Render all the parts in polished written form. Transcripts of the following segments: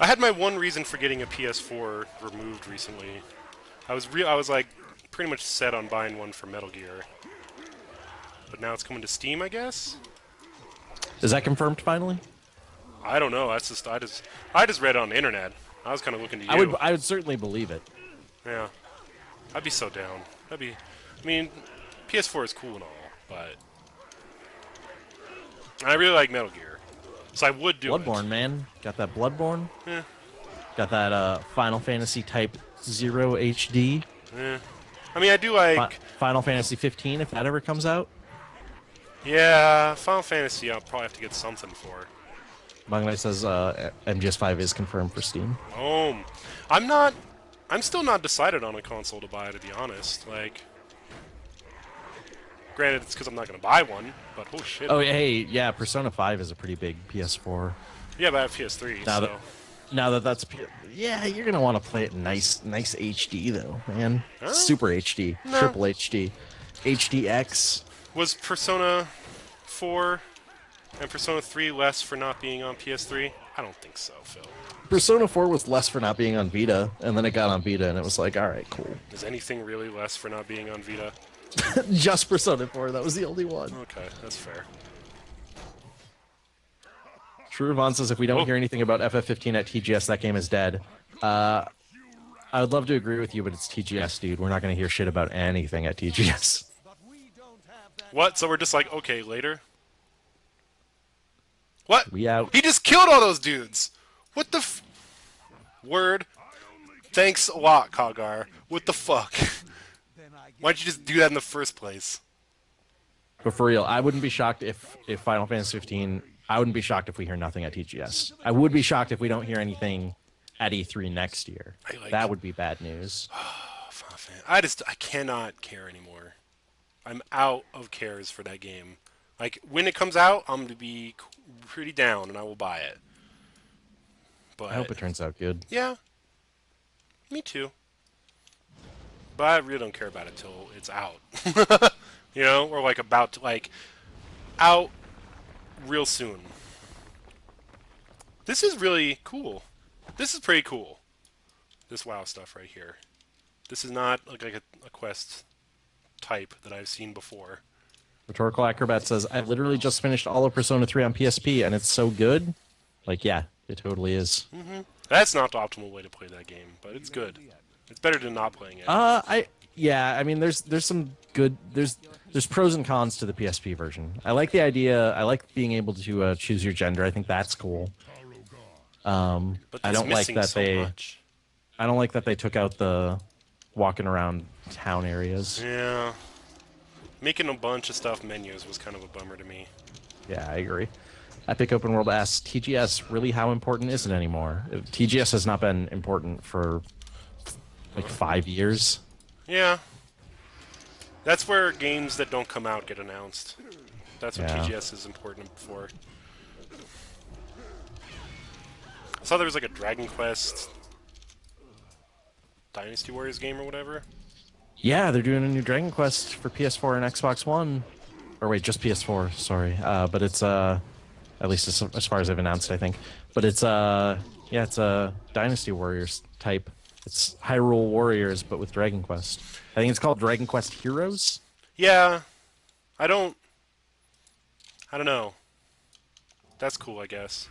I had my one reason for getting a PS4 removed recently. I was like pretty much set on buying one for Metal Gear, but now it's coming to Steam, I guess. Is that confirmed finally? I don't know. That's just I just read it on the internet. I was kind of looking to you. I would certainly believe it. Yeah, I'd be so down. I mean, PS4 is cool and all, but I really like Metal Gear, so I would do it. Bloodborne, man. Got that Bloodborne. Yeah. Got that Final Fantasy Type 0 HD. Yeah. I mean, I do like Final Fantasy 15 if that ever comes out. Yeah, Final Fantasy. I'll probably have to get something for. Banglai says MGS5 is confirmed for Steam. I'm still not decided on a console to buy, to be honest. Like, granted, it's because I'm not going to buy one, but oh shit. Oh, hey, yeah, Persona 5 is a pretty big PS4. Yeah, but I have PS3, now so... Now that that's... Yeah, you're going to want to play it nice HD, though, man. Huh? Super HD. No. Triple HD. HDX. Was Persona 4 and Persona 3 less for not being on PS3? I don't think so, Phil. Persona 4 was less for not being on Vita, and then it got on Vita, and it was like, alright, cool. Is anything really less for not being on Vita? Just Persona 4, that was the only one. Okay, that's fair. True says if we don't hear anything about FF15 at TGS, that game is dead. I would love to agree with you, but it's TGS, dude. We're not going to hear shit about anything at TGS. What? So we're just like, okay, later? What? We out. He just killed all those dudes! What the f... Word. Thanks a lot, Kagar. What the fuck? Why'd you just do that in the first place? But for real, I wouldn't be shocked if Final Fantasy 15... I wouldn't be shocked if we hear nothing at TGS. I would be shocked if we don't hear anything at E3 next year. That would be bad news. I cannot care anymore. I'm out of cares for that game. Like, when it comes out, I'm going to be pretty down, and I will buy it. But I hope it turns out good. Yeah. Me too. But I really don't care about it till it's out. You know? Or, like, about to, like, out real soon. This is really cool. This is pretty cool. This WoW stuff right here. This is not like a quest type that I've seen before. Rhetorical Acrobat says, I literally just finished all of Persona 3 on PSP, and it's so good. Like, yeah, it totally is. Mm-hmm. That's not the optimal way to play that game, but it's good. It's better than not playing it. Yeah, I mean, there's some good... There's pros and cons to the PSP version. I like the idea. I like being able to choose your gender. I think that's cool. But I don't like that much. I don't like that they took out the walking around town areas. Yeah. Making a bunch of stuff menus was kind of a bummer to me. Yeah, I agree. Epic Open World asks, TGS, really how important is it anymore? TGS has not been important for like 5 years. Yeah. That's where games that don't come out get announced. That's what TGS is important for. I saw there was like a Dragon Quest Dynasty Warriors game or whatever. Yeah, they're doing a new Dragon Quest for PS4 and Xbox One. Or wait, just PS4, sorry. But it's, at least as far as I've announced, I think. But it's, yeah, it's a Dynasty Warriors type. It's Hyrule Warriors, but with Dragon Quest. I think it's called Dragon Quest Heroes. Yeah. I don't know. That's cool, I guess.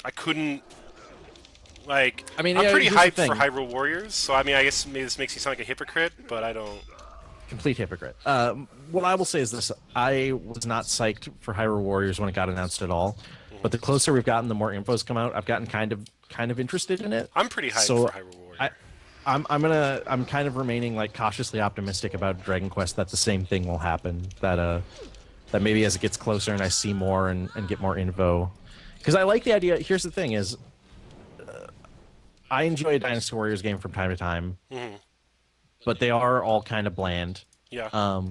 I couldn't... Like, I mean, I'm yeah, pretty hyped for Hyrule Warriors, so I mean, I guess maybe this makes you sound like a hypocrite, but I don't... Complete hypocrite. What I will say is this. I was not psyched for Hyrule Warriors when it got announced at all, but the closer we've gotten, the more info's come out. I've gotten kind of interested in it. I'm pretty hyped for Hyrule Warriors. I'm kind of remaining like cautiously optimistic about Dragon Quest that the same thing will happen. That maybe as it gets closer and I see more and get more info, because I like the idea. Here's the thing: is I enjoy a Dynasty Warriors game from time to time, but they are all kind of bland. Yeah.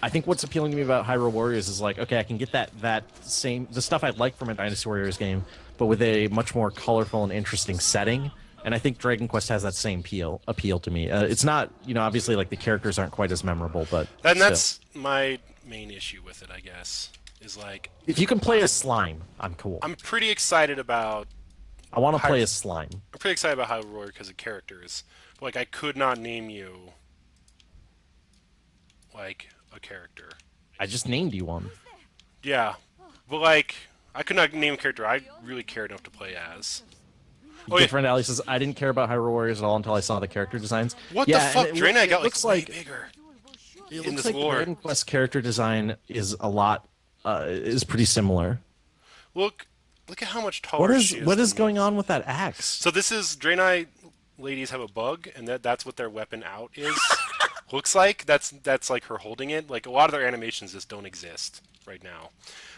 I think what's appealing to me about Hyrule Warriors is like, okay, I can get the stuff I'd like from a Dynasty Warriors game, but with a much more colorful and interesting setting. And I think Dragon Quest has that same appeal to me. It's not, obviously like the characters aren't quite as memorable, but and that's my main issue with it, I guess. is like If you can play as slime, I'm cool. I'm pretty excited about I want to play Hy- as slime. I'm pretty excited about Hyrule Warrior because of characters. But, like I could not name you like a character. I just named you one. Yeah, but like I could not name a character I really cared enough to play as. Oh Good yeah, friend Ali says I didn't care about Hyrule Warriors at all until I saw the character designs. what Yeah, the fuck? and Draenei got looks like way like bigger it in looks this like the lore. Dragon Quest character design is a lot is pretty similar. Look at how much taller she is. What is than me. going on with that axe? So this is Draenei ladies have a bug, and that's what their weapon out is. Looks like that's like her holding it. Like a lot of their animations just don't exist right now.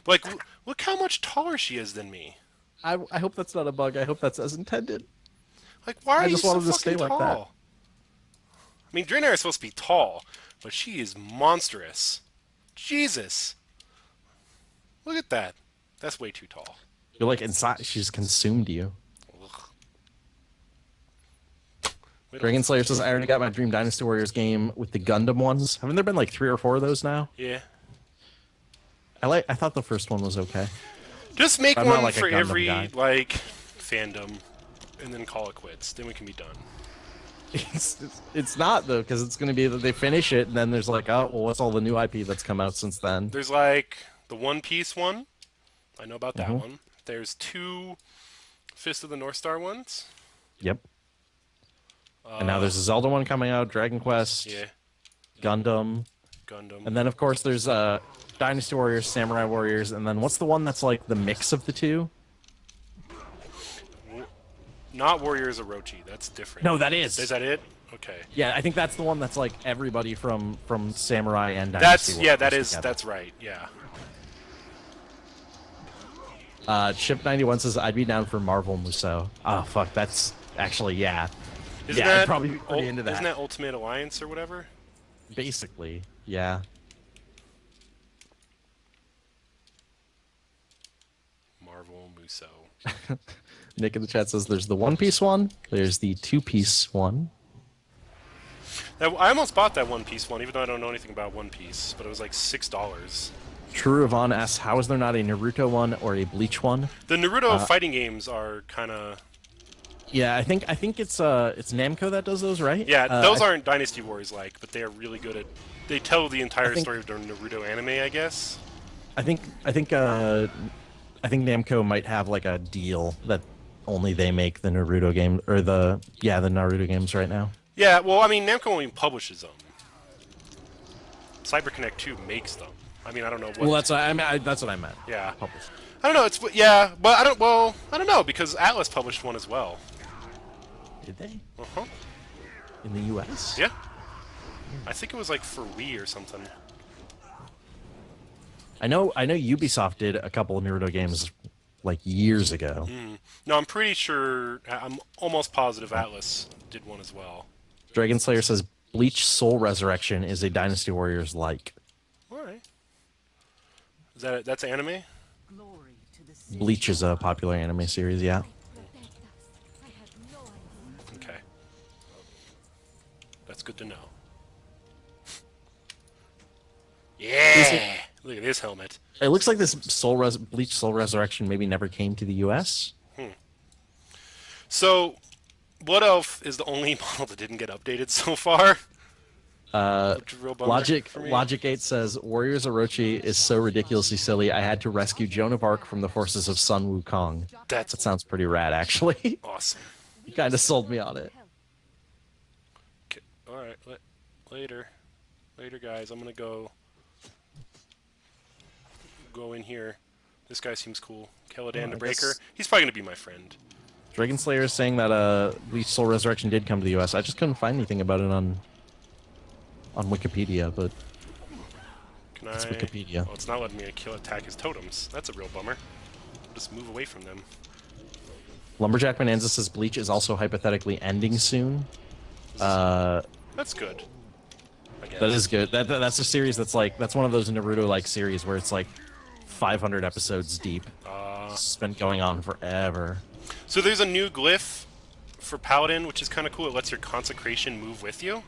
But like, look how much taller she is than me. I hope that's not a bug. I hope that's as intended. Like, why are I you just so wanted to fucking stay tall? like that. I mean, Draenei is supposed to be tall, but she is monstrous. Jesus, look at that. That's way too tall. You're like inside. She's consumed you. Dragon Slayer says I already got my Dream Dynasty Warriors game with the Gundam ones. Haven't there been like 3 or 4 of those now? Yeah. I thought the first one was okay. Just make I'm not one like a for Gundam every guy. like fandom, and then call it quits. Then we can be done. It's not though, because it's going to be that they finish it and then there's like, oh, well, what's all the new IP that's come out since then? There's like the One Piece one. I know about that Mhm. one. There's 2 Fist of the North Star ones. Yep. And now there's a Zelda one coming out, Dragon Quest, Yeah, Gundam, Gundam. and then of course there's Dynasty Warriors, Samurai Warriors, and then what's the one that's like the mix of the two? Not Warriors Orochi. That's different. No, that is. Is that it? Okay. Yeah, I think that's the one that's like everybody from Samurai and Dynasty That's Warriors together. that's right. Yeah. Chip 91 says I'd be down for Marvel Musou. Oh fuck, that's actually yeah. Isn't Yeah, I'd that probably be pretty into that. Isn't that Ultimate Alliance or whatever? Basically, yeah. Marvel Musou. Nick in the chat says there's the One Piece one, there's the Two Piece one. I almost bought that One Piece one, even though I don't know anything about One Piece. But it was like $6. True Yvonne asks, how is there not a Naruto one or a Bleach one? The Naruto fighting games are kind of Yeah, I think it's Namco that does those, right? yeah. Those aren't Dynasty Warriors like, but they are really good at. They tell the entire think- story of the Naruto anime, I guess. I think Namco might have like a deal that only they make the Naruto game or the Naruto games right now. Yeah, well, I mean, Namco only publishes them. CyberConnect 2 makes them. I mean, I don't know what. Well, that's what I meant. Yeah. Published. I don't know. It's yeah, but I don't. Well, I don't know because Atlas published one as well. Did they? Uh huh. In the U.S.? Yeah. I think it was like for Wii or something. I know Ubisoft did a couple of Naruto games like years ago. No, I'm pretty sure. I'm almost positive Atlas did one as well. Dragon Slayer says Bleach Soul Resurrection is a Dynasty Warriors like. All right. Is that that's anime? Glory to the city. Bleach is a popular anime series, yeah. I had no idea. Okay. That's good to know. Yeah. Look at this helmet. It looks like this Bleach Soul Resurrection maybe never came to the U.S. So, Blood Elf is the only model that didn't get updated so far. Which is a real bummer for me. Logic 8 says Warriors Orochi is so ridiculously silly. I had to rescue Joan of Arc from the forces of Sun Wukong. That That's sounds pretty rad, actually. awesome. You kind of sold me on it. Okay. All right. Later, guys. I'm gonna go in here. This guy seems cool. Caladan the I Breaker. guess- He's probably gonna be my friend. Dragon Slayer is saying that Bleach Soul Resurrection did come to the U.S. I just couldn't find anything about it on Wikipedia, but Can it's I? Wikipedia. Oh, it's not letting me attack his totems. That's a real bummer. I'll just move away from them. Lumberjack Bonanza says Bleach is also hypothetically ending soon. That's good. I guess. That is good. That's a series that's one of those Naruto-like series where it's like 500 episodes deep. It's been going on forever. So there's a new glyph for Paladin, which is kind of cool. It lets your consecration move with you.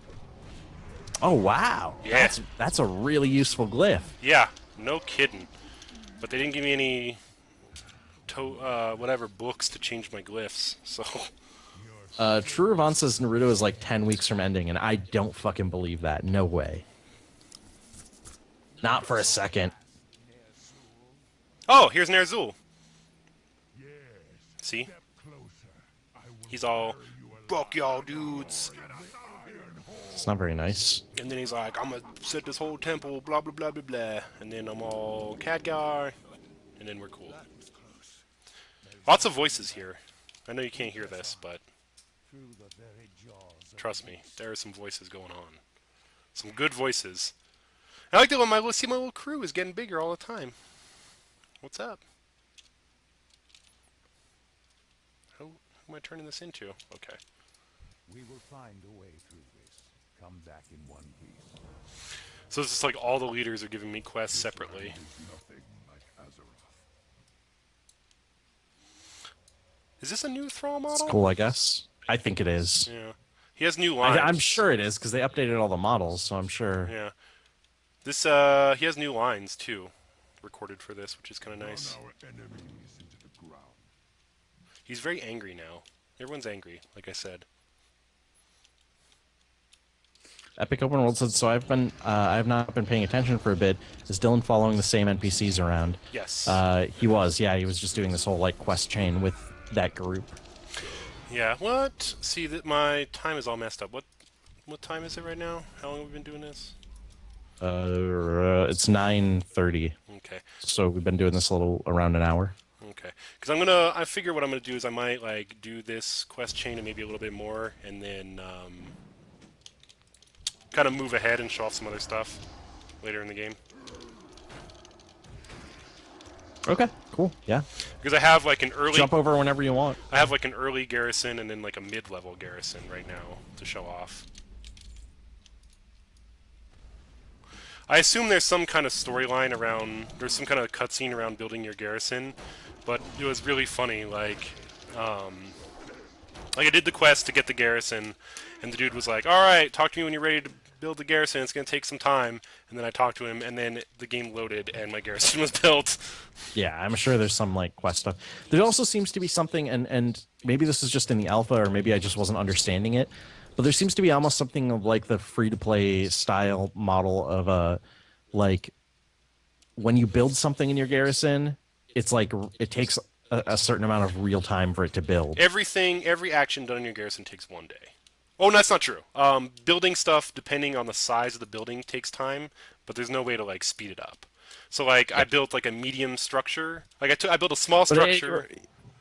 Oh wow! Yeah. That's a really useful glyph. Yeah, no kidding. But they didn't give me any whatever books to change my glyphs. So True Ravon says Naruto is like 10 weeks from ending, and I don't fucking believe that. No way. Not for a second. oh, here's Nerzul. See? He's all, fuck y'all dudes. It's not very nice. And then he's like, I'm gonna set this whole temple, blah blah blah blah blah. And then I'm all Khadgar. And then we're cool. Lots of voices here. I know you can't hear this, but trust me, there are some voices going on. Some good voices. I like that when my little crew is getting bigger all the time. What's up? Who am I turning this into? Okay. We will find a way through this. Come back in one piece. So it's just like all the leaders are giving me quests separately. Nothing like Azeroth. Is this a new Thrall model? It's cool, I guess. I think it is. Yeah. He has new lines. I'm sure it is, because they updated all the models, so I'm sure. Yeah. This, he has new lines, too, recorded for this, which is kind of nice. Run our enemies into the ground. He's very angry now. Everyone's angry, like I said. Epic Open World says, so I have not been paying attention for a bit. Is Dylan following the same NPCs around? Yes. He was just doing this whole, like, quest chain with that group. Yeah, what? See, that my time is all messed up. What time is it right now? How long have we been doing this? It's 9:30. Okay. So we've been doing this a little around an hour. Okay. Because I figure what I'm gonna do is I might like do this quest chain and maybe a little bit more, and then kind of move ahead and show off some other stuff later in the game. Okay, cool. Yeah. Because I have like an early Jump over whenever you want. I have like an early garrison and then like a mid-level garrison right now to show off. I assume there's some kind of storyline around, there's some kind of cutscene around building your garrison, but it was really funny, like I did the quest to get the garrison, and the dude was like, alright, talk to me when you're ready to build the garrison, it's going to take some time, and then I talked to him, and then the game loaded, and my garrison was built. Yeah, I'm sure there's some like quest stuff. There also seems to be something, and maybe this is just in the alpha, or maybe I just wasn't understanding it, but there seems to be almost something of like the free-to-play style model of like when you build something in your garrison, it's like it takes a certain amount of real time for it to build. Every action done in your garrison takes 1 day. Oh, that's not true. Building stuff, depending on the size of the building, takes time, but there's no way to like speed it up. So like I built like a medium structure. Like I built a small structure.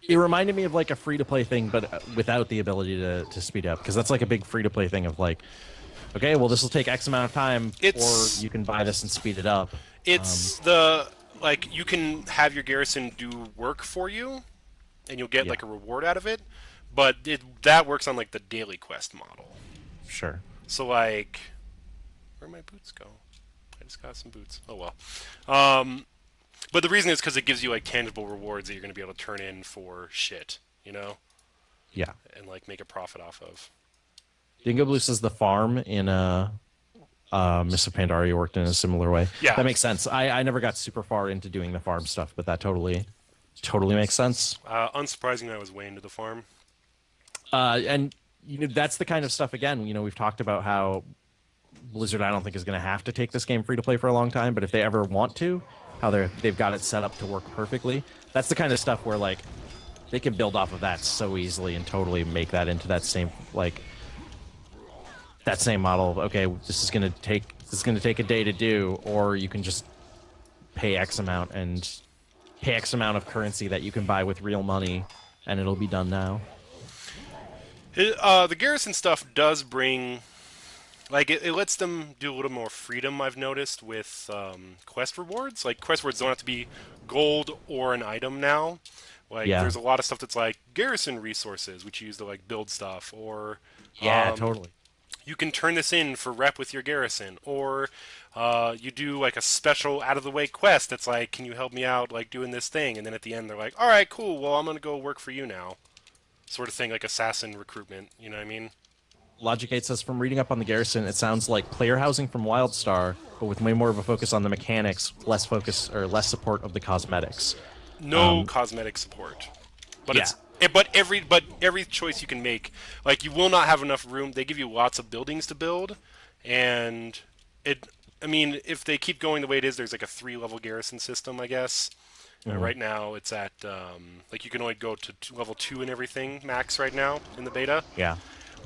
It reminded me of like a free-to-play thing, but without the ability to speed up, because that's like a big free-to-play thing of like, okay, well this will take X amount of time, or you can buy this and speed it up. It's like you can have your garrison do work for you, and you'll get like a reward out of it, but that works on like the daily quest model. Sure. So like, where'd my boots go? I just got some boots. Oh well. But the reason is because it gives you like tangible rewards that you're going to be able to turn in for shit, you know? Yeah. And like make a profit off of. Dingo Blue says the farm in Mists of Pandaria worked in a similar way. Yeah. That makes sense. I never got super far into doing the farm stuff, but that totally makes sense. Unsurprisingly, I was way into the farm. And you know that's the kind of stuff, again, you know, we've talked about how Blizzard I don't think is going to have to take this game free to play for a long time, but if they ever want to, how they've got it set up to work perfectly. That's the kind of stuff where like they can build off of that so easily and totally make that into that same model of, okay, this is gonna take a day to do, or you can just pay X amount of currency that you can buy with real money, and it'll be done now. The garrison stuff does bring, like, it lets them do a little more freedom, I've noticed, with quest rewards. Like, quest rewards don't have to be gold or an item now. Like, there's a lot of stuff that's like garrison resources, which you use to like build stuff, or Totally. You can turn this in for rep with your garrison, or you do like a special out of the way quest that's like, can you help me out like doing this thing? And then at the end they're like, all right, cool. Well, I'm gonna go work for you now, sort of thing, like assassin recruitment. You know what I mean? Logic 8 says, from reading up on the garrison, it sounds like player housing from WildStar, but with way more of a focus on the mechanics, less focus or less support of the cosmetics. No cosmetic support, but yeah. but every choice you can make, like you will not have enough room. They give you lots of buildings to build, and I mean, if they keep going the way it is, there's like a 3-level garrison system, I guess. Right now, it's at like you can only go to level 2 and everything max right now in the beta. Yeah.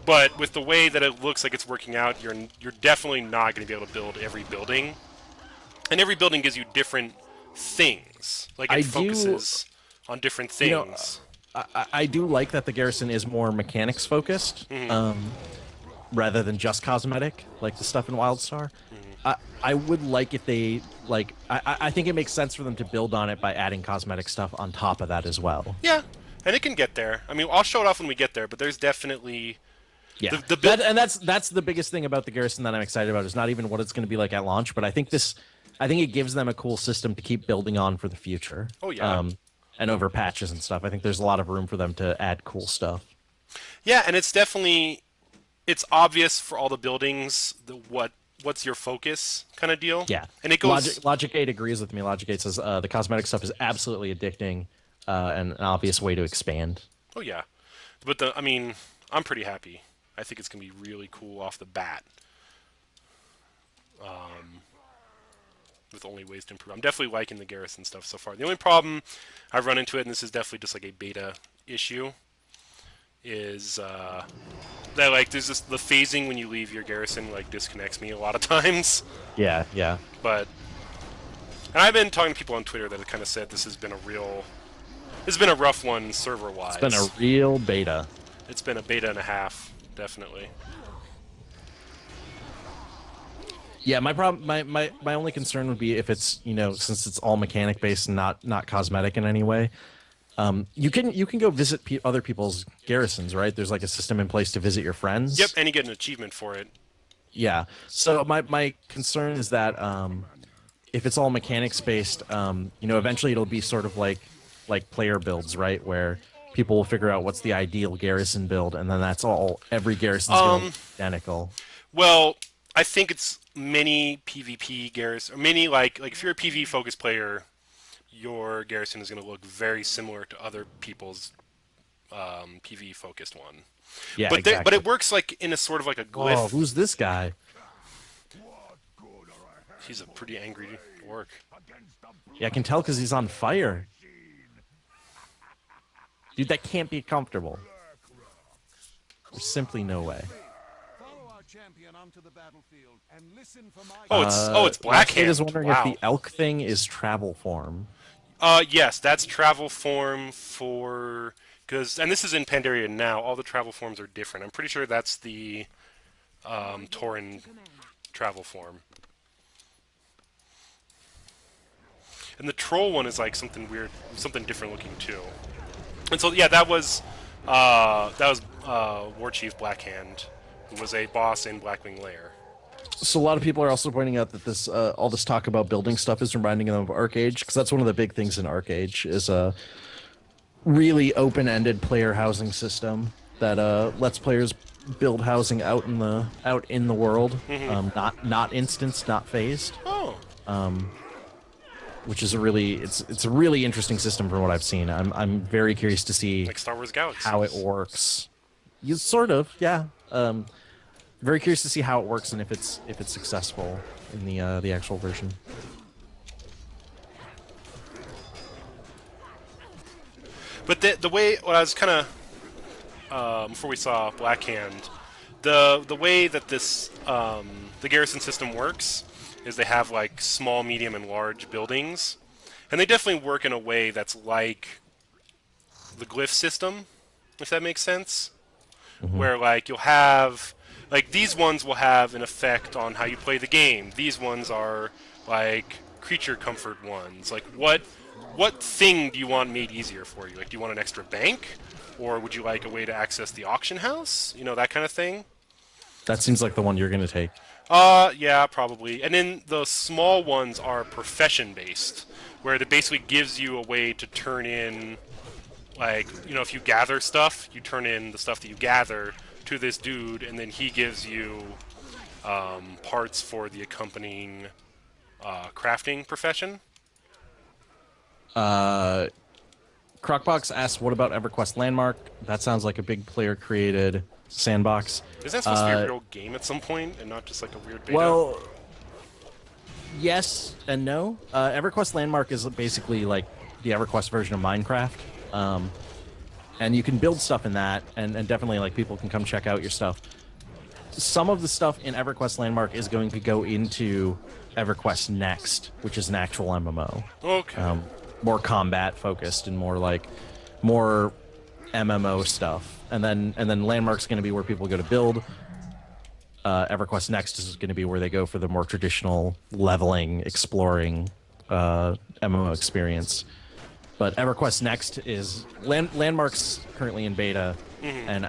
But with the way that it looks like it's working out, you're definitely not going to be able to build every building, and every building gives you different things. Like it focuses on different things. I do like that the garrison is more mechanics focused, rather than just cosmetic, like the stuff in WildStar. I would like if they like. I think it makes sense for them to build on it by adding cosmetic stuff on top of that as well. Yeah, and it can get there. I mean, I'll show it off when we get there, but there's definitely yeah. That's the biggest thing about the garrison that I'm excited about. Is not even what it's going to be like at launch, but I think it gives them a cool system to keep building on for the future. Oh yeah. And over patches and stuff. I think there's a lot of room for them to add cool stuff. Yeah, and it's obvious for all the buildings what's your focus kind of deal. Yeah, and it goes. Logic 8 agrees with me. Logic 8 says the cosmetic stuff is absolutely addicting, and an obvious way to expand. Oh yeah, but I mean, I'm pretty happy. I think it's gonna be really cool off the bat. With only ways to improve. I'm definitely liking the garrison stuff so far. The only problem I've run into it, and this is definitely just like a beta issue, is that like there's this the phasing when you leave your garrison like disconnects me a lot of times. Yeah, yeah. But and I've been talking to people on Twitter that have kind of said this has been a rough one server wise. It's been a real beta. It's been a beta and a half, definitely. Yeah, my only concern would be if it's, since it's all mechanic based and not cosmetic in any way. You can go visit other people's garrisons, right? There's like a system in place to visit your friends. Yep, and you get an achievement for it. Yeah. So my concern is that if it's all mechanics based, eventually it'll be sort of like player builds, right? Where people will figure out what's the ideal garrison build, and then that's all. Every garrison's gonna be identical. Well, I think it's many PvP garrison, or many like if you're a PvE focused player, your garrison is going to look very similar to other people's PvE focused one. Yeah, but exactly. But it works like in a sort of like a glyph. Oh, who's this guy? He's a pretty angry orc. Yeah, I can tell because he's on fire. Dude, that can't be comfortable. There's simply no way. It's Blackhand. Kate is wondering wow. if the elk thing is travel form. Yes, that's travel form for and this is in Pandaria now. All the travel forms are different. I'm pretty sure that's the Tauren travel form. And the troll one is like something weird, something different looking too. And so yeah, that was War Chief Blackhand, who was a boss in Blackwing Lair. So a lot of people are also pointing out that this all this talk about building stuff is reminding them of Arcade, because that's one of the big things in Arcade is a really open-ended player housing system that lets players build housing out in the world, not instanced, not phased. Oh. Which is it's a really interesting system from what I've seen. I'm very curious to see like Star Wars Galaxy how it works. Sort of, yeah. Very curious to see how it works and if it's successful in the actual version. But the way I was kind of before we saw Blackhand, the way that this the garrison system works is they have like small, medium, and large buildings, and they definitely work in a way that's like the glyph system, if that makes sense. Where like you'll have like these ones will have an effect on how you play the game. These ones are like creature comfort ones. Like what thing do you want made easier for you? Like do you want an extra bank, or would you like a way to access the auction house? That kind of thing. That seems like the one you're gonna take. Yeah, probably. And then the small ones are profession based, where it basically gives you a way to turn in, like, if you gather stuff, you turn in the stuff that you gather to this dude, and then he gives you parts for the accompanying crafting profession. Crockbox asks, what about EverQuest Landmark? That sounds like a big player-created sandbox. Is that supposed to be a real game at some point, and not just like a weird beta? Well, yes and no. EverQuest Landmark is basically like the EverQuest version of Minecraft. And you can build stuff in that, and definitely like people can come check out your stuff. Some of the stuff in EverQuest Landmark is going to go into EverQuest Next, which is an actual MMO. Okay. More combat focused and more MMO stuff. And then Landmark's going to be where people go to build. EverQuest Next is going to be where they go for the more traditional leveling, exploring MMO experience. But EverQuest Next is Landmark's currently in beta, and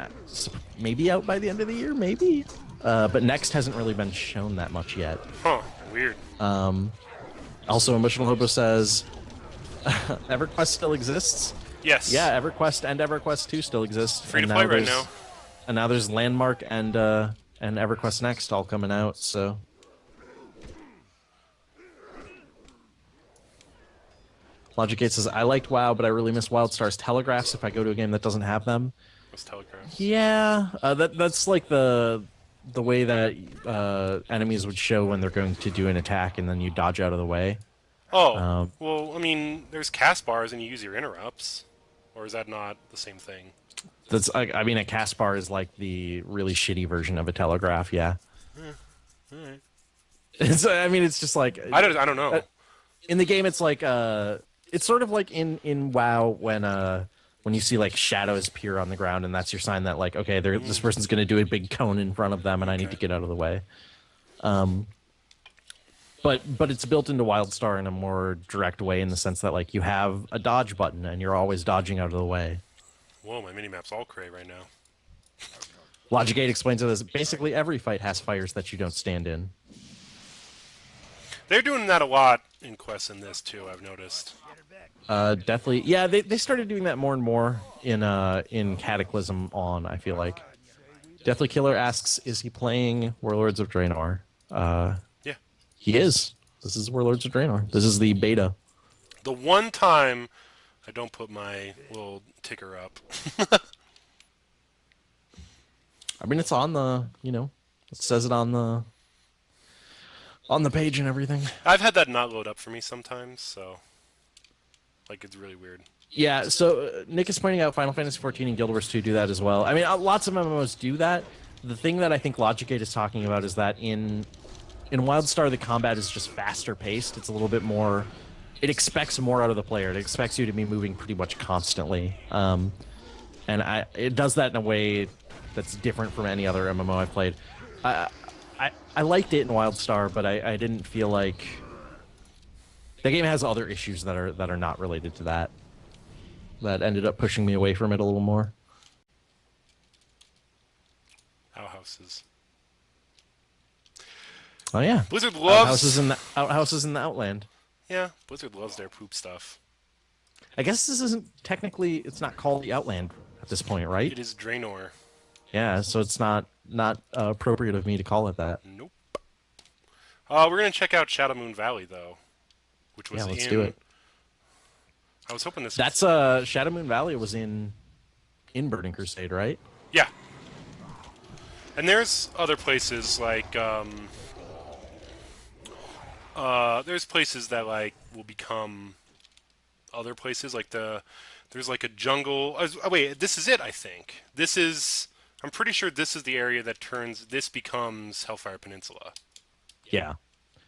maybe out by the end of the year, maybe. But Next hasn't really been shown that much yet. Huh. Weird. Also, Emotional Hobo says, EverQuest still exists. Yes. Yeah, EverQuest and EverQuest 2 still exist. Free to play right now. And now there's Landmark and EverQuest Next all coming out. So. Logic Gate says, I liked WoW, but I really miss WildStar's telegraphs if I go to a game that doesn't have them. What's telegraphs? Yeah, that's like the way that enemies would show when they're going to do an attack, and then you dodge out of the way. Oh, well, I mean, there's cast bars and you use your interrupts. Or is that not the same thing? I mean, a cast bar is like the really shitty version of a telegraph, yeah. All right. It's just like... I don't know. In the game, it's like... it's sort of like in WoW when you see like shadows appear on the ground, and that's your sign that like, okay, this person's going to do a big cone in front of them, and I need to get out of the way. But it's built into WildStar in a more direct way in the sense that like you have a dodge button, and you're always dodging out of the way. Whoa, my minimap's all cray right now. Logic 8 explains it as basically every fight has fires that you don't stand in. They're doing that a lot in quests in this too, I've noticed. Definitely. Yeah, they started doing that more and more in Cataclysm on, I feel like. Deathly Killer asks, is he playing Warlords of Draenor? Yeah. He is. This is Warlords of Draenor. This is the beta. The one time I don't put my little ticker up. I mean, it's on the, it says it on the page and everything. I've had that not load up for me sometimes, so like it's really weird. Yeah, so Nick is pointing out Final Fantasy XIV and Guild Wars 2 do that as well. I mean, lots of MMOs do that. The thing that I think Logic Gate is talking about is that in WildStar, the combat is just faster paced. It's a little bit more... It expects more out of the player. It expects you to be moving pretty much constantly. And it does that in a way that's different from any other MMO I've played. I liked it in WildStar, but I didn't feel like... The game has other issues that are not related to that. That ended up pushing me away from it a little more. Outhouses. Oh yeah, Blizzard loves outhouses in the Outland. Yeah, Blizzard loves their poop stuff. I guess this isn't technically. It's not called the Outland at this point, right? It is Draenor. Yeah, so it's not appropriate of me to call it that. Nope. We're gonna check out Shadowmoon Valley though, which was let's do it. I was hoping this. That's Shadowmoon Valley was in Burning Crusade, right? Yeah. And there's other places like there's places that like will become other places like there's like a jungle. Oh wait, this is it. I think I'm pretty sure this is the area that this becomes Hellfire Peninsula. Yeah.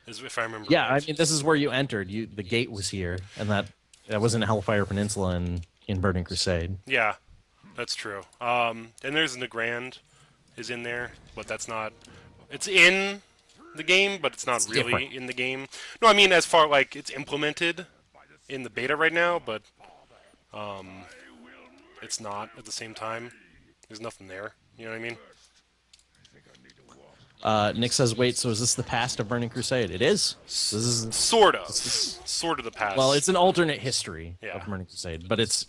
If I remember. Yeah, right. I mean this is where you entered. The gate was here, and that was in Hellfire Peninsula in Burning Crusade. Yeah, that's true. And there's Nagrand is in there, but that's not. It's in the game, but it's not really different. in the game. No, I mean as far like it's implemented in the beta right now, but it's not at the same time. There's nothing there. You know what I mean? Nick says, "Wait, so is this the past of Burning Crusade?" It is. This is Sort of the past. well, it's an alternate history Yeah. of Burning Crusade, but it's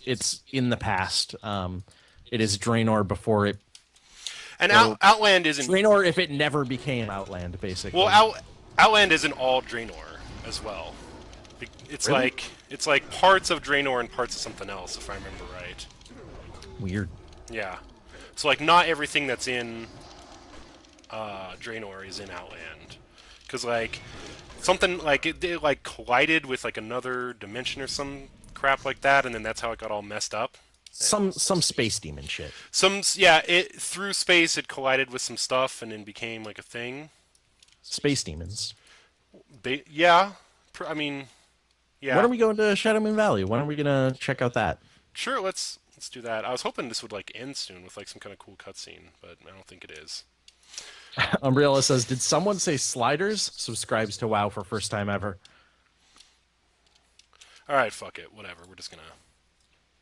in the past. It is Draenor before it. And Or Outland isn't. Draenor if it never became Outland, basically. Well, Outland isn't all Draenor as well. It's Really? it's like parts of Draenor and parts of something else, if I remember right. Weird. Yeah. So like not everything that's in Draenor is in Outland, because like something like it like collided with like another dimension or some crap like that, and then that's how it got all messed up. Some space demon shit. Yeah, it through space it collided with some stuff and then became like a thing. Space demons. Yeah, I mean, yeah. When are we going to Shadowmoon Valley? When are we gonna check out that? Sure, let's do that. I was hoping this would like end soon with like some kind of cool cutscene, but I don't think it is. Umbrella says, "Did someone say sliders?" Subscribes to WoW for first time ever. All right, fuck it, whatever. We're just gonna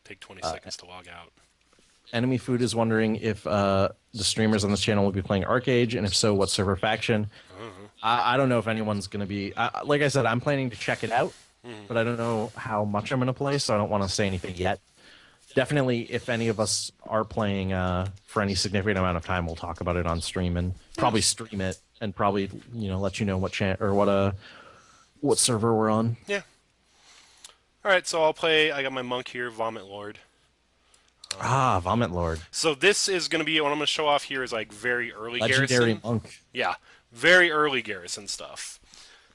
take 20 seconds to log out. Enemy Food is wondering if the streamers on this channel will be playing Arcade, and if so, what server faction. I don't know if anyone's going to be... like I said, I'm planning to check it out, but I don't know how much I'm going to play, so I don't want to say anything yet. Definitely, if any of us are playing for any significant amount of time, we'll talk about it on stream, and probably stream it, and probably let you know what what server we're on. Yeah. All right, so I'll play. I got my monk here, Vomit Lord. Vomit Lord. So this is going to be what I'm going to show off here is like very early Legendary garrison. monk. Yeah, very early garrison stuff.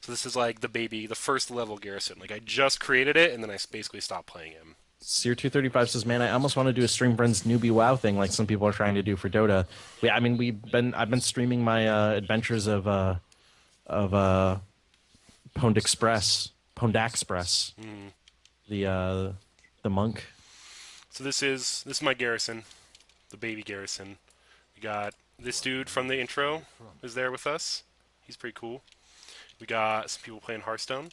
So this is like the first level garrison. Like I just created it and then I basically stopped playing him. Seer 235 says, "Man, I almost want to do a Stream Friends newbie WoW thing like some people are trying to do for Dota." I've been streaming my adventures of Pondaxpress, the monk. So this is my garrison, the baby garrison. We got this dude from the intro is there with us. He's pretty cool. We got some people playing Hearthstone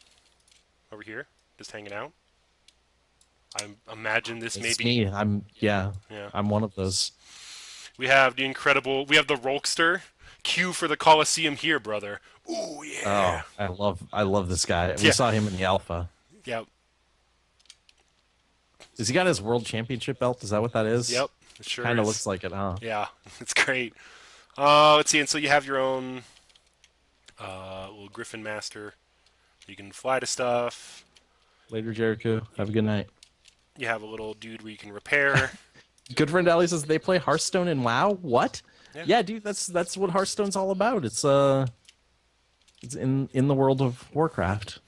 over here, just hanging out. I imagine this It's maybe. me. Yeah. I'm one of those. We have the Rolkster. Q for the Coliseum here, brother. Ooh yeah. Oh, I love this guy. We Yeah. saw him in the alpha. Yep. Has he got his world championship belt? Is that what that is? Yep. It sure Kind of is. looks like it, huh? Yeah, it's great. Let's see, and so you have your own little Griffin Master. You can fly to stuff. Later, Jericho. Have a good night. You have a little dude where you can repair. Good friend Ali says they play Hearthstone in WoW. What? Yeah. Yeah, dude. That's what Hearthstone's all about. It's in the world of Warcraft.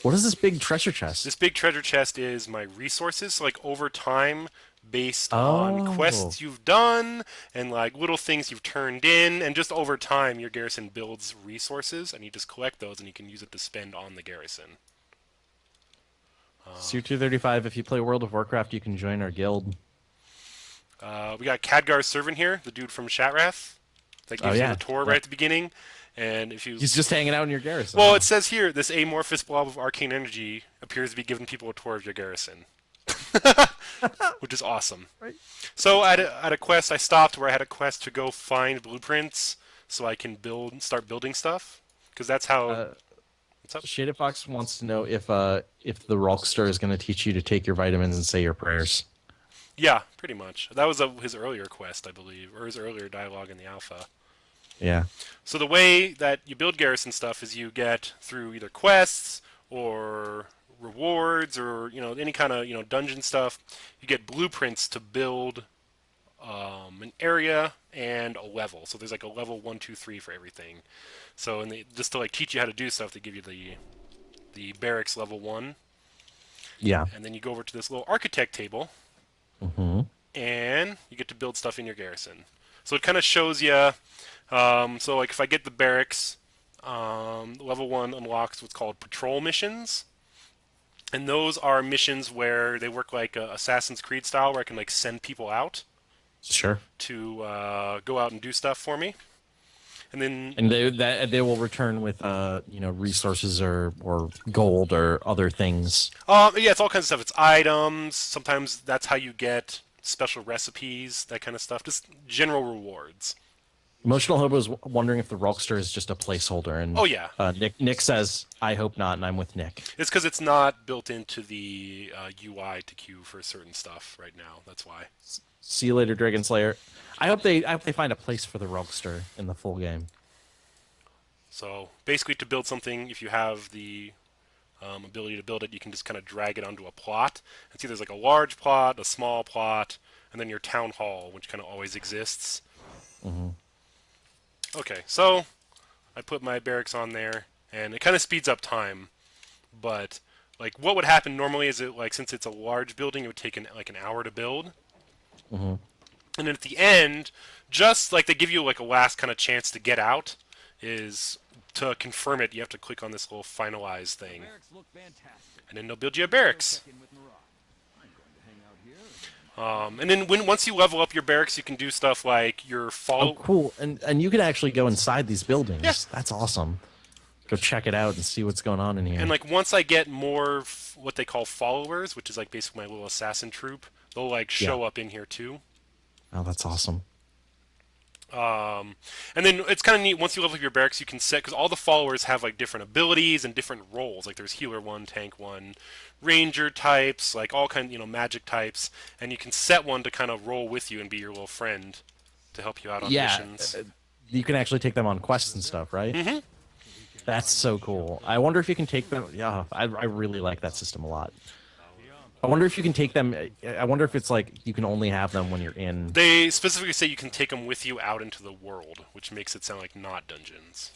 What is this big treasure chest? This big treasure chest is my resources, so, like over time, based on quests you've done and like little things you've turned in, and just over time, your garrison builds resources, and you just collect those, and you can use it to spend on the garrison. Seer 235. If you play World of Warcraft, you can join our guild. We got Khadgar's servant here, the dude from Shatrath. That gives you the tour right at the beginning. And if you He's just hanging out in your garrison. Well, it says here, this amorphous blob of arcane energy appears to be giving people a tour of your garrison. Which is awesome. Right. So I had a quest, I stopped where I had a quest to go find blueprints so I can start building stuff. Because that's how... what's up? Shaded Fox wants to know if the Rockstar is going to teach you to take your vitamins and say your prayers. Yeah, pretty much. That was his earlier quest, I believe, or his earlier dialogue in the alpha. Yeah. So the way that you build garrison stuff is you get through either quests or rewards or any kind of dungeon stuff. You get blueprints to build an area and a level. So there's like a level 1, 2, 3 for everything. So just to like teach you how to do stuff, they give you the barracks level 1. Yeah. And then you go over to this little architect table, and you get to build stuff in your garrison. So it kind of shows you. So like if I get the barracks, level 1 unlocks what's called patrol missions. And those are missions where they work like Assassin's Creed style, where I can like send people out. Sure. To go out and do stuff for me. And then they will return with resources or gold or other things. Yeah, it's all kinds of stuff. It's items. Sometimes that's how you get special recipes, that kind of stuff. Just general rewards. Emotional Hobo is wondering if the Rockster is just a placeholder, and Oh yeah, Nick says, "I hope not," and I'm with Nick. it's because it's not built into the UI to queue for certain stuff right now. That's why. See you later, Dragon Slayer. I hope they find a place for the Rockster in the full game. So basically, to build something, if you have the ability to build it, you can just kind of drag it onto a plot. And see, there's like a large plot, a small plot, and then your town hall, which kind of always exists. Mm-hmm. Okay, so I put my barracks on there, and it kind of speeds up time. But like, what would happen normally is it like since it's a large building, it would take an hour to build. Mm-hmm. And then at the end, just like they give you like a last kind of chance to get out, is to confirm it, you have to click on this little finalize thing. And then they'll build you a barracks. And then once you level up your barracks, you can do stuff like your follow. Oh, cool! And you can actually go inside these buildings. Yeah. That's awesome. Go check it out and see what's going on in here. And like once I get more what they call followers, which is like basically my little assassin troop, they'll like show up in here too. Oh, that's awesome. And then it's kind of neat, once you level up your barracks, you can set, because all the followers have like different abilities and different roles. Like there's healer 1, tank 1, ranger types, like all kind, magic types, and you can set one to kind of roll with you and be your little friend to help you out on missions. You can actually take them on quests and stuff, right? Mm-hmm. That's so cool. I wonder if you can take them. Yeah, I really like that system a lot. I wonder if you can take them. I wonder if it's like you can only have them when you're in. They specifically say you can take them with you out into the world, which makes it sound like not dungeons.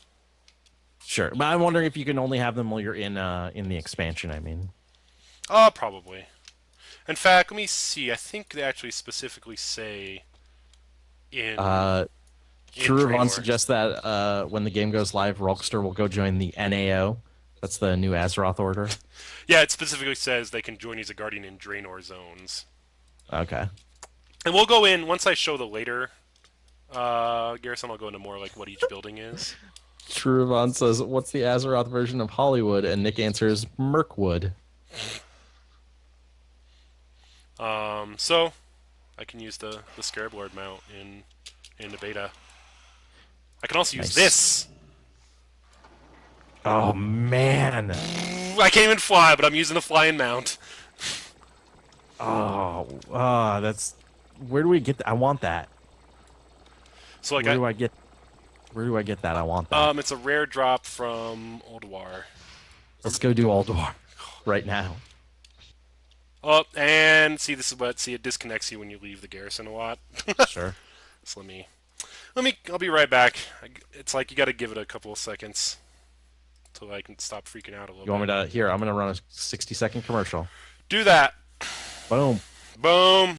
Sure, but I'm wondering if you can only have them while you're in the expansion. I mean. Probably. In fact, let me see. I think they actually specifically say in. Churuvon suggests that when the game goes live, Rockster will go join the NAO. That's the new Azeroth order. Yeah, it specifically says they can join as a guardian in Draenor zones. Okay. And we'll go in, once I show the later garrison, I'll go into more like what each building is. Churuvon says, "What's the Azeroth version of Hollywood?" And Nick answers, "Mirkwood." So I can use the Scarab Lord mount in the beta. I can also use this. Oh man. I can't even fly, but I'm using the flying mount. That's. Where do we get that? I want that. So like, Where do I get that? I want that. it's a rare drop from Ulduar. Let's go do Ulduar right now. Oh, and see, this is what it disconnects you when you leave the garrison a lot. Sure. So I'll be right back. It's like you got to give it a couple of seconds till I can stop freaking out a little bit. You want me to? Here, I'm gonna run a 60-second commercial. Do that. Boom. Boom.